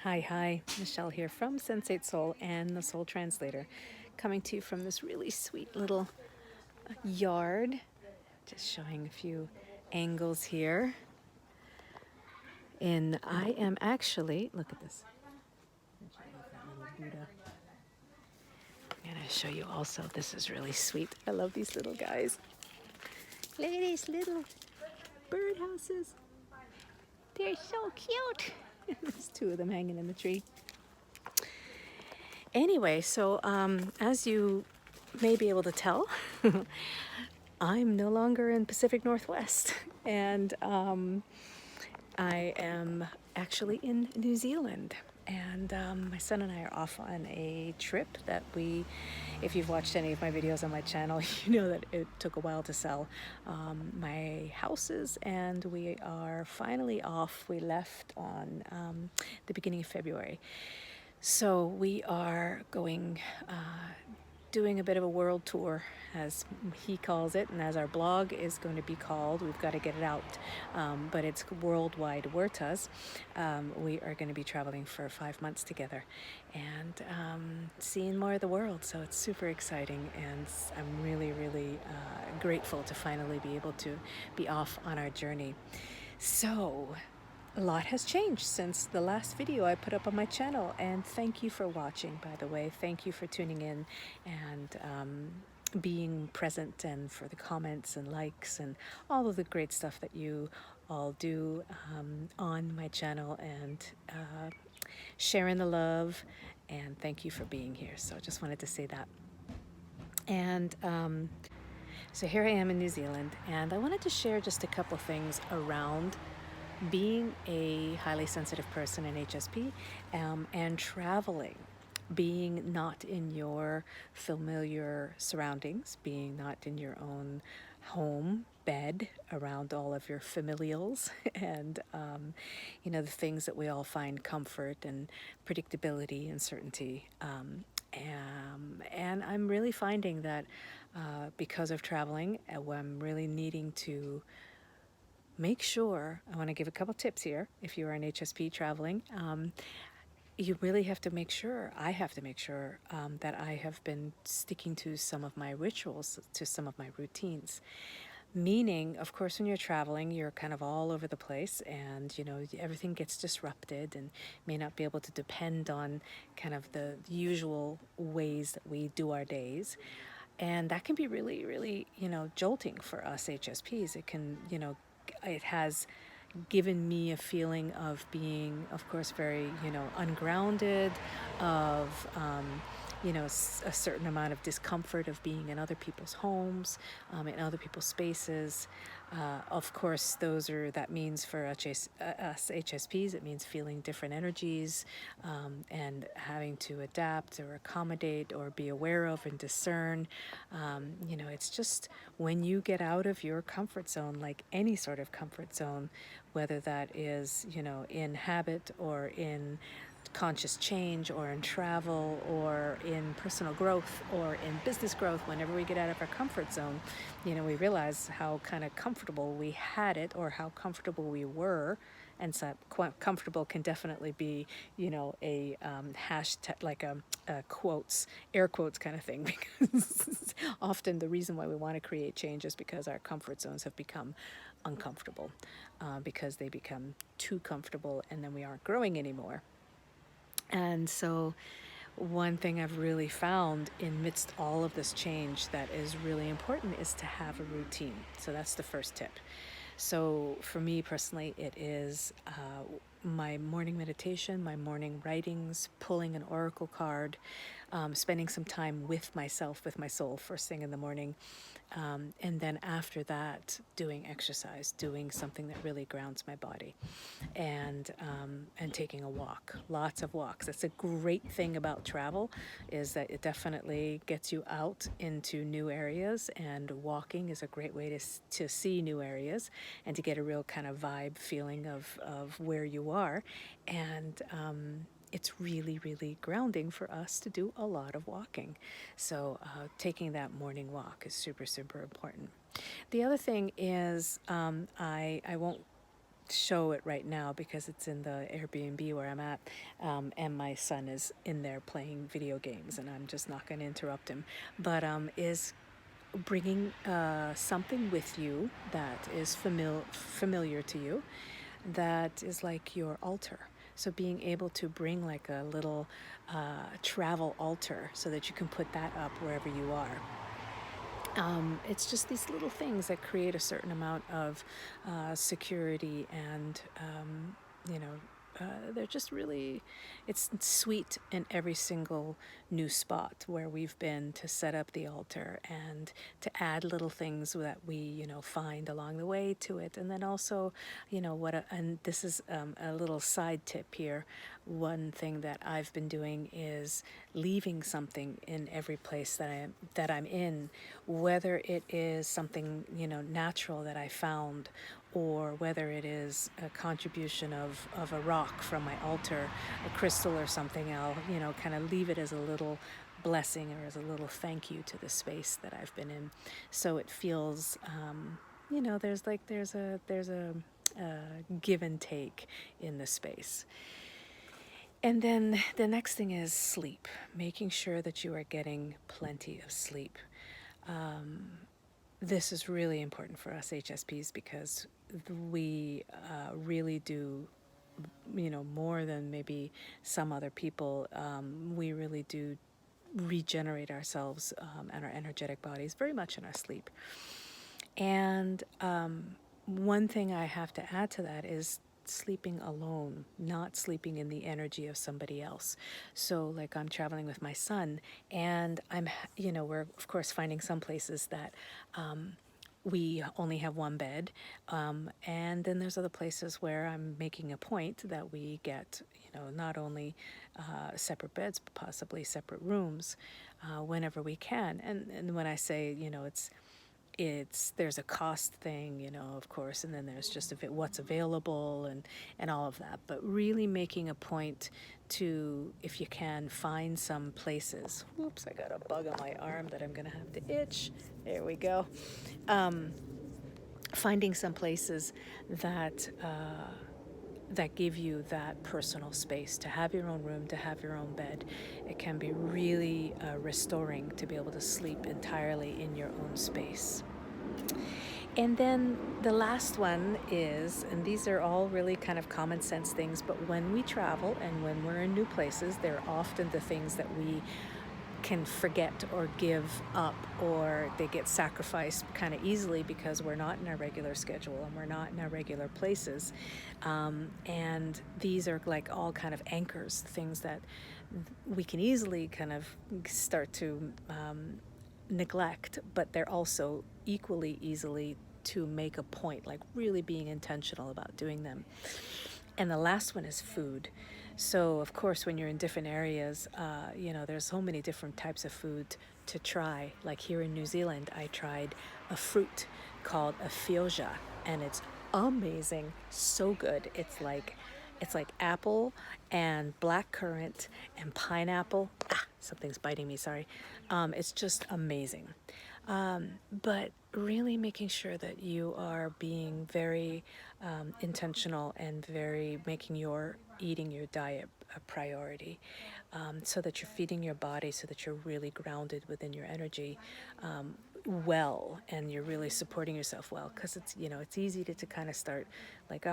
Hi, Michelle here from Sensate Soul and the Soul Translator, coming to you from this really sweet little yard. Just showing a few angles here. And I am actually, look at this. Buddha. I'm going to show you also, this is really sweet. I love these little guys. Ladies, little birdhouses. They're so cute. There's two of them hanging in the tree. Anyway, so as you may be able to tell, I'm no longer in Pacific Northwest, and I am actually in New Zealand. And my son and I are off on a trip that if you've watched any of my videos on my channel, you know that it took a while to sell my houses, and we are finally off. We left on the beginning of February. So we are going, doing a bit of a world tour, as he calls it, and as our blog is going to be called. We've got to get it out, but it's Worldwide Huertas. We are going to be traveling for 5 months together and seeing more of the world. So it's super exciting, and I'm really, really grateful to finally be able to be off on our journey. So a lot has changed since the last video I put up on my channel, and thank you for watching, by the way. Thank you for tuning in and being present, and for the comments and likes and all of the great stuff that you all do on my channel, and sharing the love, and thank you for being here. So I just wanted to say that. And so here I am in New Zealand, and I wanted to share just a couple things around being a highly sensitive person in HSP, and traveling, being not in your familiar surroundings, being not in your own home bed around all of your familials and the things that we all find comfort and predictability and certainty. And I'm really finding that because of traveling, I'm really needing to make sure, I want to give a couple tips here. If you are an HSP traveling, you really have to make sure, I have to make sure that I have been sticking to some of my rituals, to some of my routines. Meaning, of course, when you're traveling, you're kind of all over the place, and everything gets disrupted, and may not be able to depend on kind of the usual ways that we do our days. And that can be really, really, jolting for us HSPs. It can, it has given me a feeling of being, of course, very, ungrounded, of, a certain amount of discomfort of being in other people's homes, in other people's spaces. Of course, that means for us HSPs, it means feeling different energies, and having to adapt or accommodate or be aware of and discern. It's just when you get out of your comfort zone, like any sort of comfort zone, whether that is, in habit or in conscious change or in travel or in personal growth or in business growth, whenever we get out of our comfort zone, we realize how kind of comfortable we had it, or how comfortable we were. And so comfortable can definitely be, a hashtag, like a quotes, air quotes kind of thing, because often the reason why we want to create change is because our comfort zones have become uncomfortable, because they become too comfortable, and then we aren't growing anymore. And so one thing I've really found amidst all of this change that is really important is to have a routine. So that's the first tip. So for me personally, it is my morning meditation, my morning writings, pulling an oracle card, spending some time with myself, with my soul, first thing in the morning. And then after that, doing exercise, doing something that really grounds my body, and taking a walk, lots of walks. That's a great thing about travel, is that it definitely gets you out into new areas, and walking is a great way to see new areas and to get a real kind of vibe feeling of where you are. And it's really, really grounding for us to do a lot of walking. So taking that morning walk is super, super important. The other thing is, I won't show it right now because it's in the Airbnb where I'm at, and my son is in there playing video games, and I'm just not going to interrupt him. But is bringing something with you that is familiar to you, that is like your altar. So being able to bring like a little travel altar so that you can put that up wherever you are. It's just these little things that create a certain amount of security, and you know, they're just really, it's sweet in every single new spot where we've been to set up the altar and to add little things that we, find along the way to it. And then also, and this is a little side tip here. One thing that I've been doing is leaving something in every place that I'm in, whether it is something, natural that I found, or whether it is a contribution of a rock from my altar, a crystal or something. I'll, kind of leave it as a little blessing or as a little thank you to the space that I've been in. So it feels, there's a give and take in the space. And then the next thing is sleep, making sure that you are getting plenty of sleep. This is really important for us HSPs because we really do, more than maybe some other people. We really do regenerate ourselves and our energetic bodies very much in our sleep. And one thing I have to add to that is sleeping alone, not sleeping in the energy of somebody else. So like I'm traveling with my son, and we're of course finding some places that we only have one bed, and then there's other places where I'm making a point that we get, not only separate beds, but possibly separate rooms whenever we can. And when I say, there's a cost thing, of course, and then there's just what's available and all of that. But really making a point to, if you can, find some places. Whoops, I got a bug on my arm that I'm gonna have to itch. There we go. Finding some places that that give you that personal space to have your own room, to have your own bed. It can be really restoring to be able to sleep entirely in your own space. And then the last one is, and these are all really kind of common sense things, but when we travel and when we're in new places, they're often the things that we can forget or give up, or they get sacrificed kind of easily because we're not in our regular schedule and we're not in our regular places. And these are like all kind of anchors, things that we can easily kind of start to neglect, but they're also equally easily to make a point, like really being intentional about doing them. And the last one is food. So, of course, when you're in different areas, there's so many different types of food to try. Like here in New Zealand, I tried a fruit called a feijoa, and it's amazing, so good. It's like apple and black currant and pineapple. Something's biting me, sorry. It's just amazing. But really making sure that you are being very intentional and very making your eating your diet a priority, so that you're feeding your body, so that you're really grounded within your energy well, and you're really supporting yourself well, because it's easy to kind of start like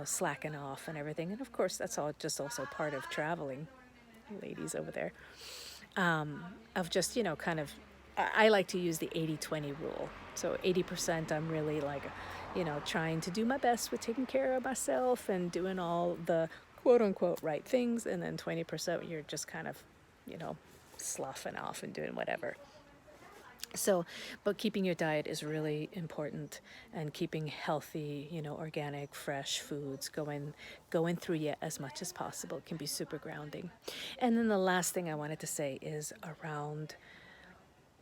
slacking off and everything. And of course that's all just also part of traveling, ladies over there, of just kind of, I like to use the 80-20 rule. So 80% I'm really like, trying to do my best with taking care of myself and doing all the quote unquote right things, and then 20% you're just kind of, sloughing off and doing whatever. So, but keeping your diet is really important, and keeping healthy, organic, fresh foods going through you as much as possible can be super grounding. And then the last thing I wanted to say is around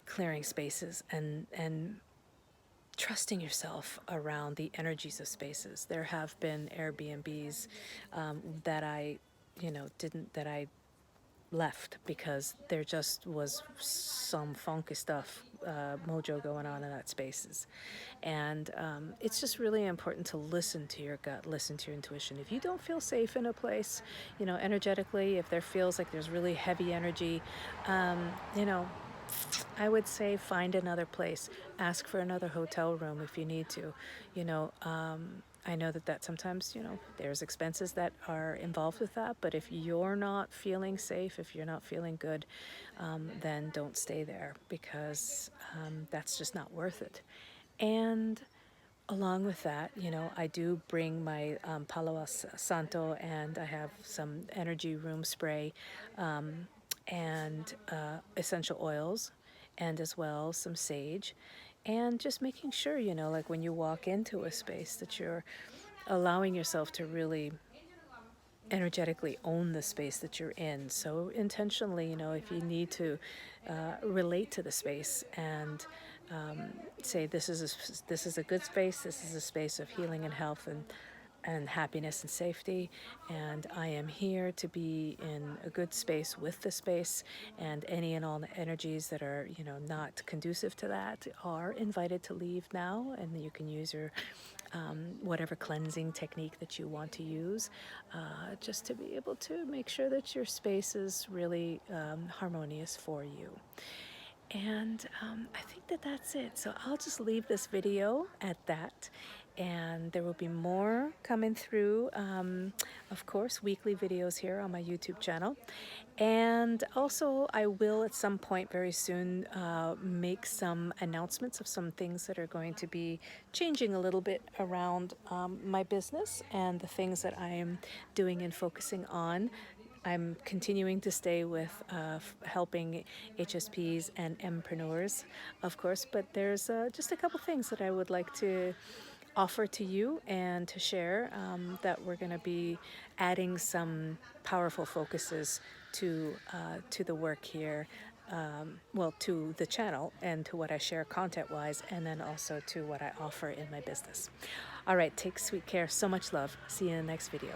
clearing spaces and trusting yourself around the energies of spaces. There have been Airbnbs that I, didn't that I left because there just was some funky stuff, mojo going on in that spaces. And it's just really important to listen to your gut, listen to your intuition. If you don't feel safe in a place, energetically, if there feels like there's really heavy energy, um, you know, I would say find another place. Ask for another hotel room if you need to. I know that sometimes, there's expenses that are involved with that, but if you're not feeling safe, if you're not feeling good, then don't stay there because that's just not worth it. And along with that, I do bring my Palo Santo, and I have some energy room spray, and essential oils, and as well some sage. And just making sure, like when you walk into a space, that you're allowing yourself to really energetically own the space that you're in. So intentionally, if you need to relate to the space and say this is a good space, this is a space of healing and health and happiness and safety, and I am here to be in a good space with the space, and any and all the energies that are not conducive to that are invited to leave now, and you can use your whatever cleansing technique that you want to use, just to be able to make sure that your space is really harmonious for you. And I think that's it. So I'll just leave this video at that. And there will be more coming through, of course, weekly videos here on my YouTube channel. And also, I will at some point very soon make some announcements of some things that are going to be changing a little bit around my business and the things that I am doing and focusing on. I'm continuing to stay with helping HSPs and Mpreneurs, of course, but there's just a couple things that I would like to offer to you and to share, that we're going to be adding some powerful focuses to the work here, well, to the channel and to what I share content-wise, and then also to what I offer in my business. All right, take sweet care. So much love. See you in the next video.